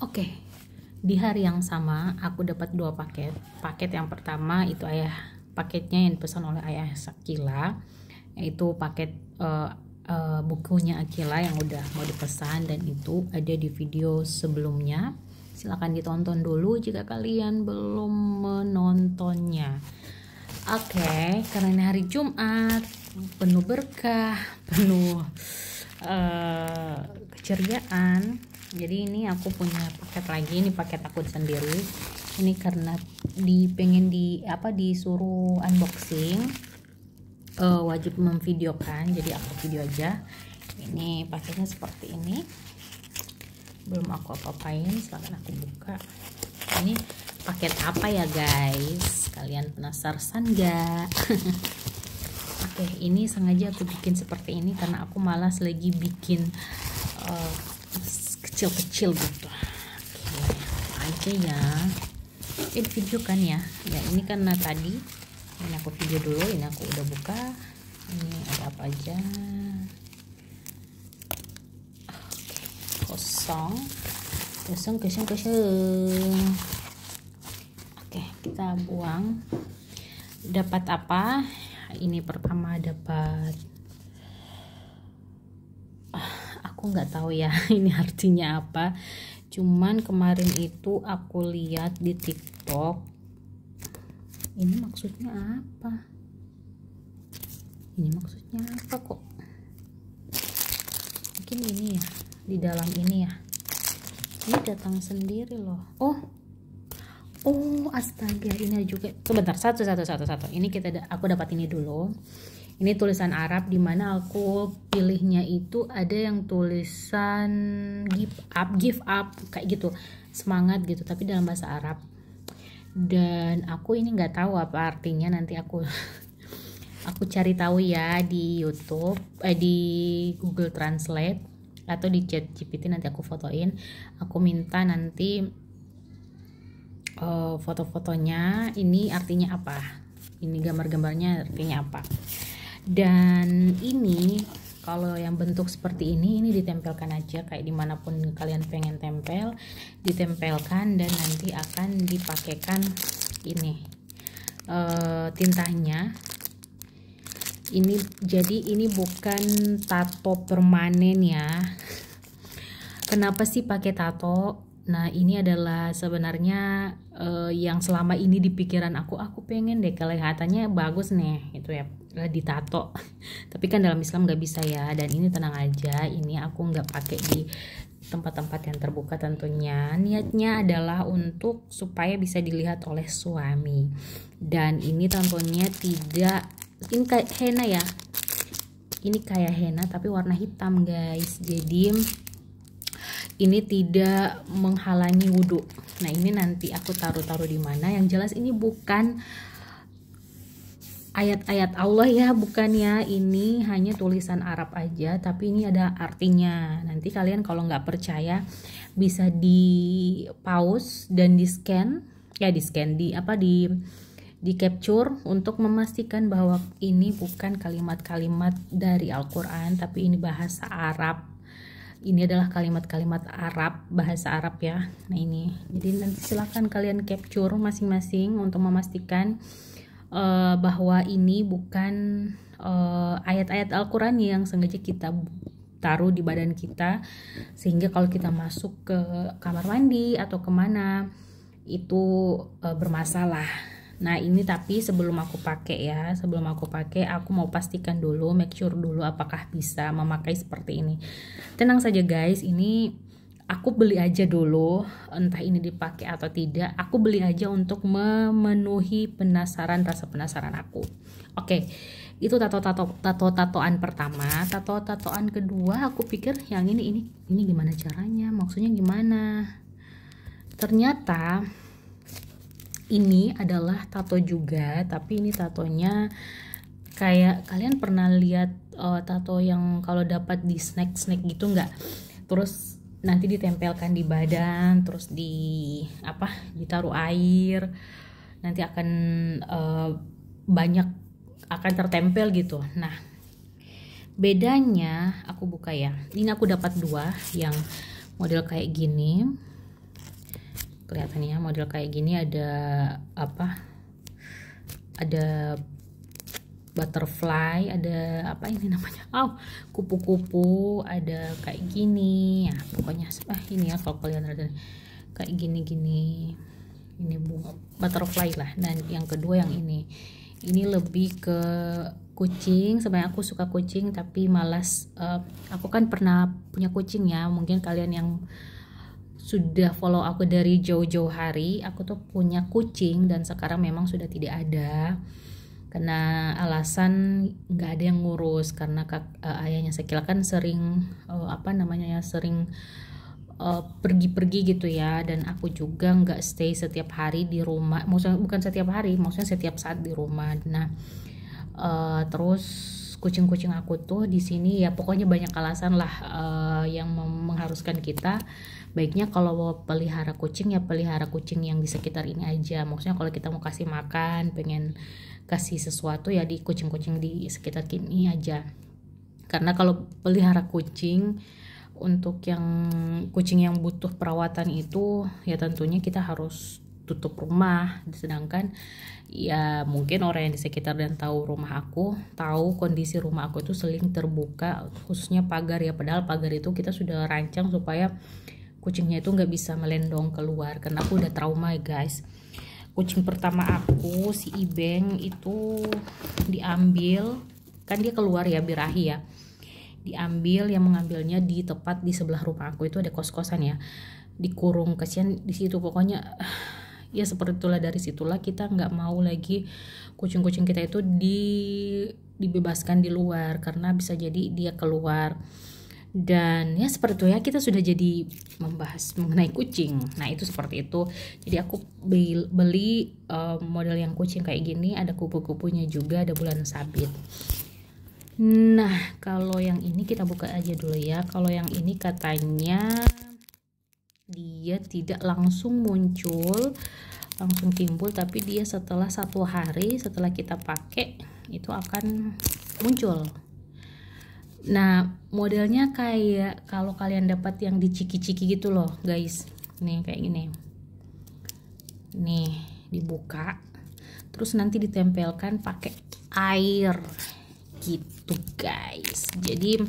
Oke, di hari yang sama aku dapat dua paket. Paket yang pertama itu paketnya yang dipesan oleh ayah Sakila, yaitu paket bukunya Akila yang udah mau dipesan, dan itu ada di video sebelumnya. Silahkan ditonton dulu jika kalian belum menontonnya. Oke, karena ini hari Jumat, penuh berkah, penuh keceriaan. Jadi ini aku punya paket lagi, ini paket aku sendiri. Ini karena disuruh unboxing, wajib memvideokan, jadi aku video aja. Ini paketnya seperti ini, belum aku apa-apain, silahkan aku buka. Ini paket apa ya guys, kalian penasaran gak? Oke, ini sengaja aku bikin seperti ini karena aku malas lagi bikin kecil-kecil gitu. Oke, aja ya. Ini video kan ya. Ya ini karena tadi ini aku video dulu, ini aku udah buka. Ini ada apa aja? Oke, kosong. Oke, kita buang. Dapat apa? Ini pertama dapat, aku nggak tahu ya ini artinya apa, cuman kemarin itu aku lihat di TikTok. Ini maksudnya apa? Ini maksudnya apa kok? Mungkin ini ya, di dalam ini ya. Ini datang sendiri loh. Oh astaga, ini juga. Sebentar, satu. Ini aku dapat ini dulu. Ini tulisan Arab, dimana aku pilihnya itu ada yang tulisan give up kayak gitu, semangat gitu, tapi dalam bahasa Arab. Dan aku ini nggak tahu apa artinya, nanti aku cari tahu ya di YouTube, di Google Translate atau di ChatGPT, nanti aku fotoin. Aku minta nanti foto-fotonya, ini artinya apa, ini gambar-gambarnya artinya apa. Dan ini kalau yang bentuk seperti ini ditempelkan aja, kayak dimanapun kalian pengen tempel, ditempelkan, dan nanti akan dipakaikan ini tintanya. Ini bukan tato permanen ya. Kenapa sih pakai tato? Nah, ini adalah sebenarnya yang selama ini di pikiran aku pengen deh kelihatannya bagus nih, itu ya, ditato. Tapi kan dalam Islam nggak bisa ya. Dan ini tenang aja, ini aku nggak pakai di tempat-tempat yang terbuka tentunya. Niatnya adalah untuk supaya bisa dilihat oleh suami. Dan ini tentunya tidak, ini kayak henna ya. Ini kayak henna tapi warna hitam guys. Jadi ini tidak menghalangi wudhu. Nah, ini nanti aku taruh di mana. Yang jelas ini bukan ayat-ayat Allah ya, bukan ya. Ini hanya tulisan Arab aja, tapi ini ada artinya. Nanti kalian kalau nggak percaya bisa di pause dan di capture untuk memastikan bahwa ini bukan kalimat-kalimat dari Al-Quran, tapi ini bahasa Arab. Ini adalah kalimat-kalimat Arab, bahasa Arab ya. Nah ini, jadi nanti silahkan kalian capture masing-masing untuk memastikan bahwa ini bukan ayat-ayat Al-Quran yang sengaja kita taruh di badan kita, sehingga kalau kita masuk ke kamar mandi atau kemana itu bermasalah. Nah ini tapi sebelum aku pakai, aku mau pastikan dulu, make sure dulu apakah bisa memakai seperti ini. Tenang saja guys, ini aku beli aja dulu, entah ini dipakai atau tidak, aku beli aja untuk memenuhi rasa penasaran aku. Oke, itu tatoan pertama. Tatoan kedua, aku pikir yang ini gimana caranya, maksudnya gimana. Ternyata ini adalah tato juga, tapi ini tatonya kayak kalian pernah lihat tato yang kalau dapat di snack gitu nggak? Terus nanti ditempelkan di badan, terus ditaruh air, nanti akan banyak akan tertempel gitu. Nah, bedanya aku buka ya. Ini aku dapat dua yang model kayak gini. kelihatannya model kayak gini. Ada apa, ada butterfly, ada apa ini namanya, kupu-kupu, ada kayak gini ya pokoknya. Ini ya kalau kalian ada kayak gini-gini, ini bunga butterfly lah. Dan yang kedua yang ini lebih ke kucing. Sebenarnya aku suka kucing tapi malas. Aku kan pernah punya kucing ya, mungkin kalian yang sudah follow aku dari jauh-jauh hari, aku tuh punya kucing dan sekarang memang sudah tidak ada karena alasan nggak ada yang ngurus, karena ayahnya Sekila kan sering sering pergi-pergi gitu ya, dan aku juga nggak stay setiap hari di rumah, maksudnya bukan setiap hari, maksudnya setiap saat di rumah. Nah terus kucing-kucing aku tuh di sini ya pokoknya banyak alasan lah yang mengharuskan kita baiknya kalau pelihara kucing ya pelihara kucing yang di sekitar ini aja. Maksudnya kalau kita mau kasih makan, pengen kasih sesuatu ya di kucing-kucing di sekitar ini aja. Karena kalau pelihara kucing, untuk yang kucing yang butuh perawatan itu ya tentunya kita harus tutup rumah. Sedangkan ya mungkin orang yang di sekitar dan tahu rumah aku, tahu kondisi rumah aku itu sering terbuka, khususnya pagar ya, padahal pagar itu kita sudah rancang supaya kucingnya itu nggak bisa melendong keluar, karena aku udah trauma ya guys. Kucing pertama aku si Ibeng itu diambil, kan dia keluar ya birahi ya, diambil, yang mengambilnya di tepat di sebelah rumah aku itu ada kos-kosan ya, dikurung, kasihan di situ pokoknya. Ya seperti itulah, dari situlah kita nggak mau lagi kucing-kucing kita itu dibebaskan di luar karena bisa jadi dia keluar. Dan ya seperti itu ya, kita sudah jadi membahas mengenai kucing. Nah itu seperti itu. Jadi aku beli model yang kucing kayak gini, ada kupu-kupunya juga, ada bulan sabit. Nah kalau yang ini kita buka aja dulu ya. Kalau yang ini katanya dia tidak langsung muncul, langsung timbul, tapi dia setelah 1 hari setelah kita pakai itu akan muncul. Nah modelnya kayak kalau kalian dapat yang diciki-ciki gitu loh guys, nih kayak gini, nih dibuka terus nanti ditempelkan pakai air gitu guys. Jadi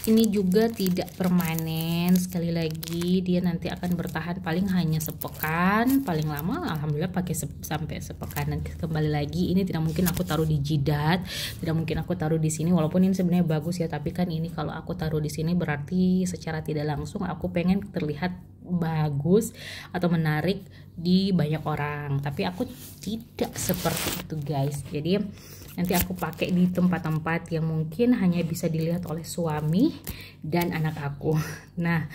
ini juga tidak permanen, sekali lagi dia nanti akan bertahan paling hanya sepekan, paling lama alhamdulillah pakai sampai sepekan. Dan kembali lagi ini tidak mungkin aku taruh di jidat, tidak mungkin aku taruh di sini, walaupun ini sebenarnya bagus ya, tapi kan ini kalau aku taruh di sini berarti secara tidak langsung aku pengen terlihat bagus atau menarik di banyak orang, tapi aku tidak seperti itu guys. Jadi nanti aku pakai di tempat-tempat yang mungkin hanya bisa dilihat oleh suami dan anak aku. Nah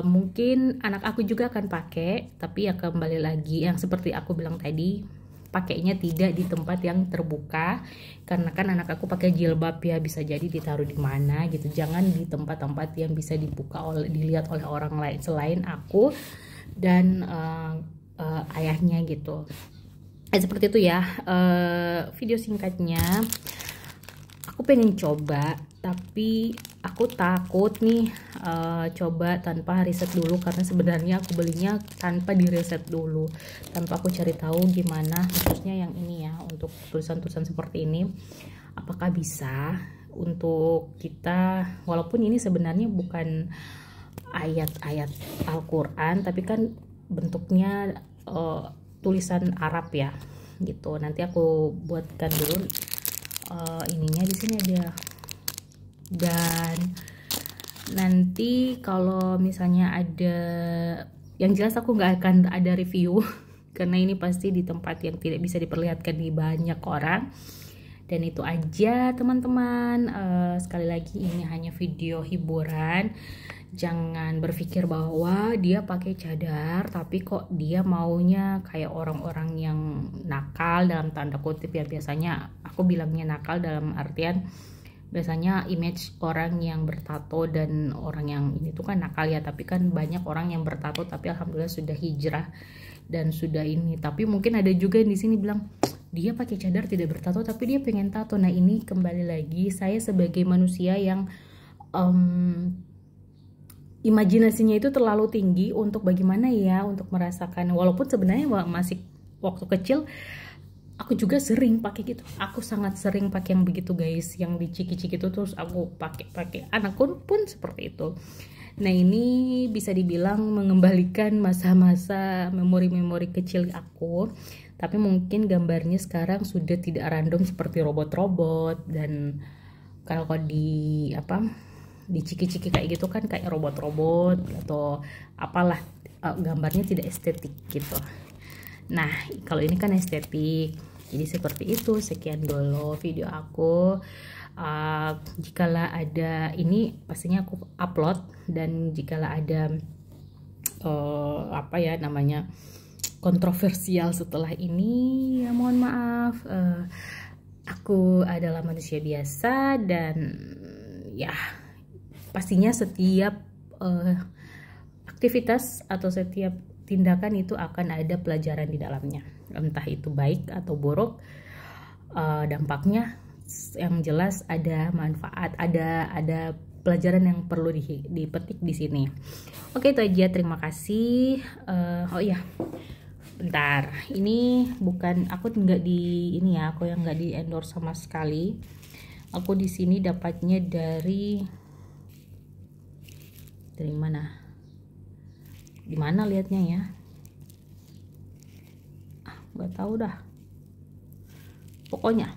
mungkin anak aku juga akan pakai, tapi ya kembali lagi yang seperti aku bilang tadi, pakainya tidak di tempat yang terbuka, karena kan anak aku pakai jilbab ya, bisa jadi ditaruh di mana gitu. Jangan di tempat-tempat yang bisa dilihat oleh orang lain selain aku dan ayahnya gitu. Seperti itu ya video singkatnya. Aku pengen coba tapi aku takut nih coba tanpa riset dulu, karena sebenarnya aku belinya tanpa di riset dulu, tanpa aku cari tahu gimana khususnya yang ini ya, untuk tulisan-tulisan seperti ini apakah bisa untuk kita, walaupun ini sebenarnya bukan ayat-ayat Al-Quran tapi kan bentuknya tulisan Arab ya gitu. Nanti aku buatkan dulu ininya, di sini ada. Dan nanti kalau misalnya ada, yang jelas aku nggak akan ada review karena ini pasti di tempat yang tidak bisa diperlihatkan di banyak orang. Dan itu aja teman-teman, sekali lagi ini hanya video hiburan. Jangan berpikir bahwa dia pakai cadar tapi kok dia maunya kayak orang-orang yang nakal dalam tanda kutip ya. Biasanya aku bilangnya nakal dalam artian biasanya image orang yang bertato dan orang yang ini tuh kan nakal ya, tapi kan banyak orang yang bertato tapi alhamdulillah sudah hijrah dan sudah ini. Tapi mungkin ada juga yang di sini bilang dia pakai cadar tidak bertato tapi dia pengen tato. Nah ini kembali lagi saya sebagai manusia yang imajinasinya itu terlalu tinggi untuk bagaimana ya untuk merasakan, walaupun sebenarnya masih waktu kecil aku juga sering pakai gitu. Aku sangat sering pakai yang begitu guys, yang diciki-ciki itu terus aku pakai. Anakku pun seperti itu. Nah, ini bisa dibilang mengembalikan masa-masa memori-memori kecil aku. Tapi mungkin gambarnya sekarang sudah tidak random seperti robot-robot, dan kalau di diciki-ciki kayak gitu kan kayak robot-robot atau apalah, gambarnya tidak estetik gitu. Nah, kalau ini kan estetik. Jadi seperti itu. Sekian dulu video aku. Jikalau ada ini pastinya aku upload, dan jikalau ada kontroversial setelah ini, ya mohon maaf. Aku adalah manusia biasa, dan ya pastinya setiap aktivitas atau setiap tindakan itu akan ada pelajaran di dalamnya, entah itu baik atau buruk. Dampaknya yang jelas ada manfaat, ada pelajaran yang perlu dipetik di sini. Oke, itu aja, terima kasih. Oh iya, bentar, ini bukan aku nggak di ini ya, aku yang nggak di endorse sama sekali. Aku di sini dapatnya dari mana? Di mana lihatnya ya? Nggak tahu dah. Pokoknya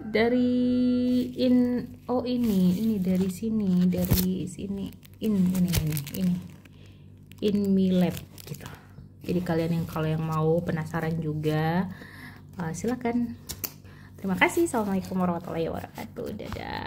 dari ini dari sini, in me lab gitu. Jadi kalian kalau yang mau penasaran juga, silakan. Terima kasih. Assalamualaikum warahmatullahi wabarakatuh. Dadah.